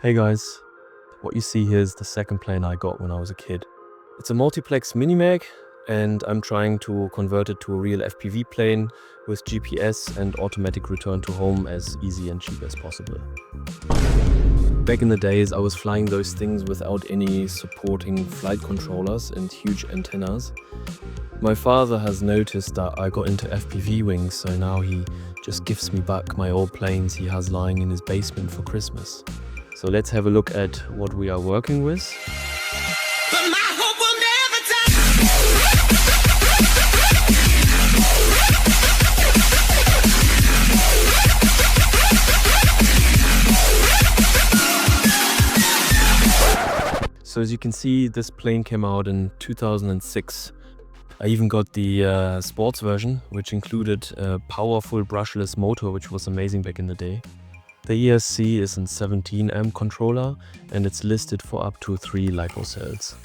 Hey guys, what you see here is the second plane I got when I was a kid. It's a multiplex mini-mag and I'm trying to convert it to a real FPV plane with GPS and automatic return to home as easy and cheap as possible. Back in the days I was flying those things without any supporting flight controllers and huge antennas. My father has noticed that I got into FPV wings, so now he just gives me back my old planes he has lying in his basement for Christmas. So let's have a look at what we are working with. But my hope will never die. So as you can see, this plane came out in 2006. I even got the sports version, which included a powerful brushless motor, which was amazing back in the day. The ESC is a 17 amp controller and it's listed for up to 3 LiPo cells.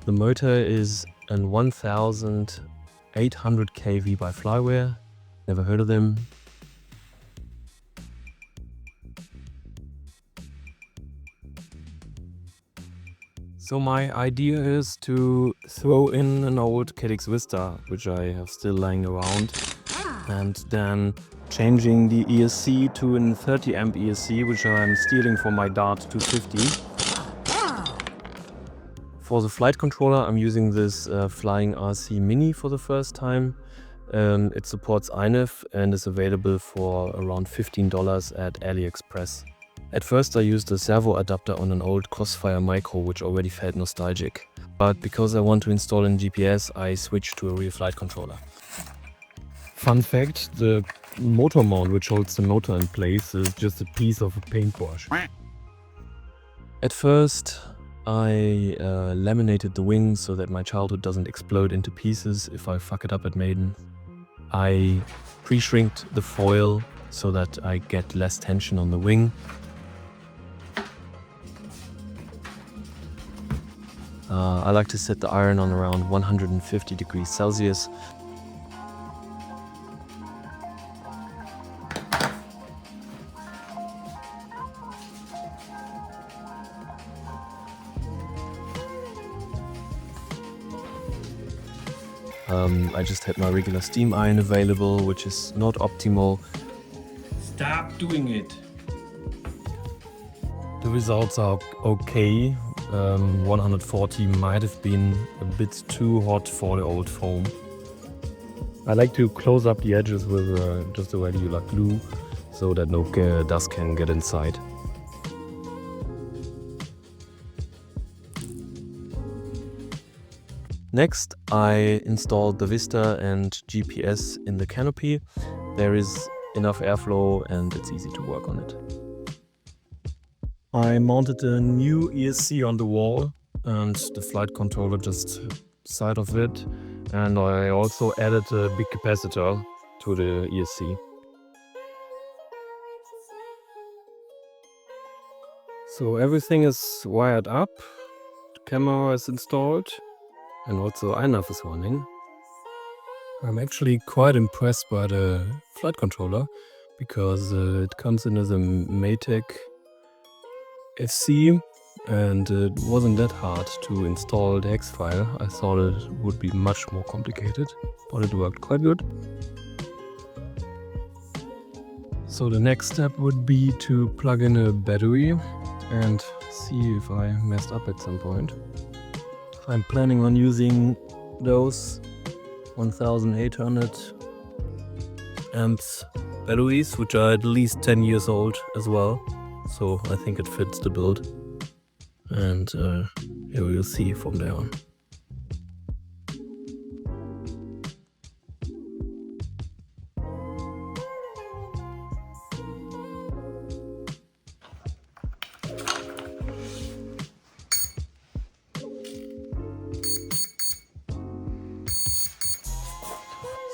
The motor is an 1800 kV by Flyware. Never heard of them. So my idea is to throw in an old KDX Vista, which I have still lying around, and then changing the ESC to a 30 amp ESC, which I'm stealing from my Dart 250. For the flight controller, I'm using this Flying RC Mini for the first time. It supports INIF and is available for around $15 at AliExpress. At first I used a servo adapter on an old Crossfire Micro, which already felt nostalgic. But because I want to install in GPS, I switched to a real flight controller. Fun fact, the motor mount which holds the motor in place is just a piece of a paintbrush. At first I laminated the wings so that my childhood doesn't explode into pieces if I fuck it up at Maiden. I pre-shrinked the foil so that I get less tension on the wing. I like to set the iron on around 150 degrees Celsius. I just had my regular steam iron available, which is not optimal. Stop doing it. The results are okay. 140 might have been a bit too hot for the old foam. I like to close up the edges with just a regular glue so that no dust can get inside. Next, I installed the Vista and GPS in the canopy. There is enough airflow and it's easy to work on it. I mounted a new ESC on the wall and the flight controller just side of it. And I also added a big capacitor to the ESC. So everything is wired up, the camera is installed, and also INAV is running. I'm actually quite impressed by the flight controller because it comes in as a Matek FC and it wasn't that hard to install the hex file. I thought it would be much more complicated, but it worked quite good. So the next step would be to plug in a battery and see if I messed up at some point. I'm planning on using those 1800 amps batteries, which are at least 10 years old as well. So I think it fits the build. And yeah, we'll see from there on.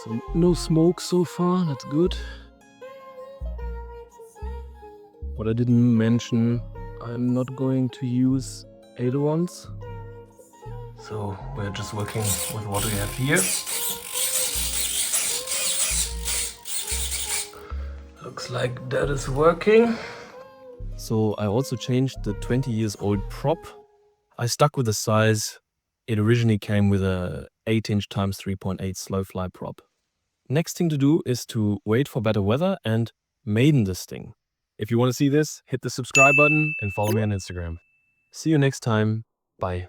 So no smoke so far, that's good. What I didn't mention, I'm not going to use ailerons. So we're just working with what we have here. Looks like that is working. So I also changed the 20 years old prop. I stuck with the size. It originally came with a 8-inch x 3.8 slow fly prop. Next thing to do is to wait for better weather and maiden this thing. If you want to see this, hit the subscribe button and follow me on Instagram. See you next time. Bye.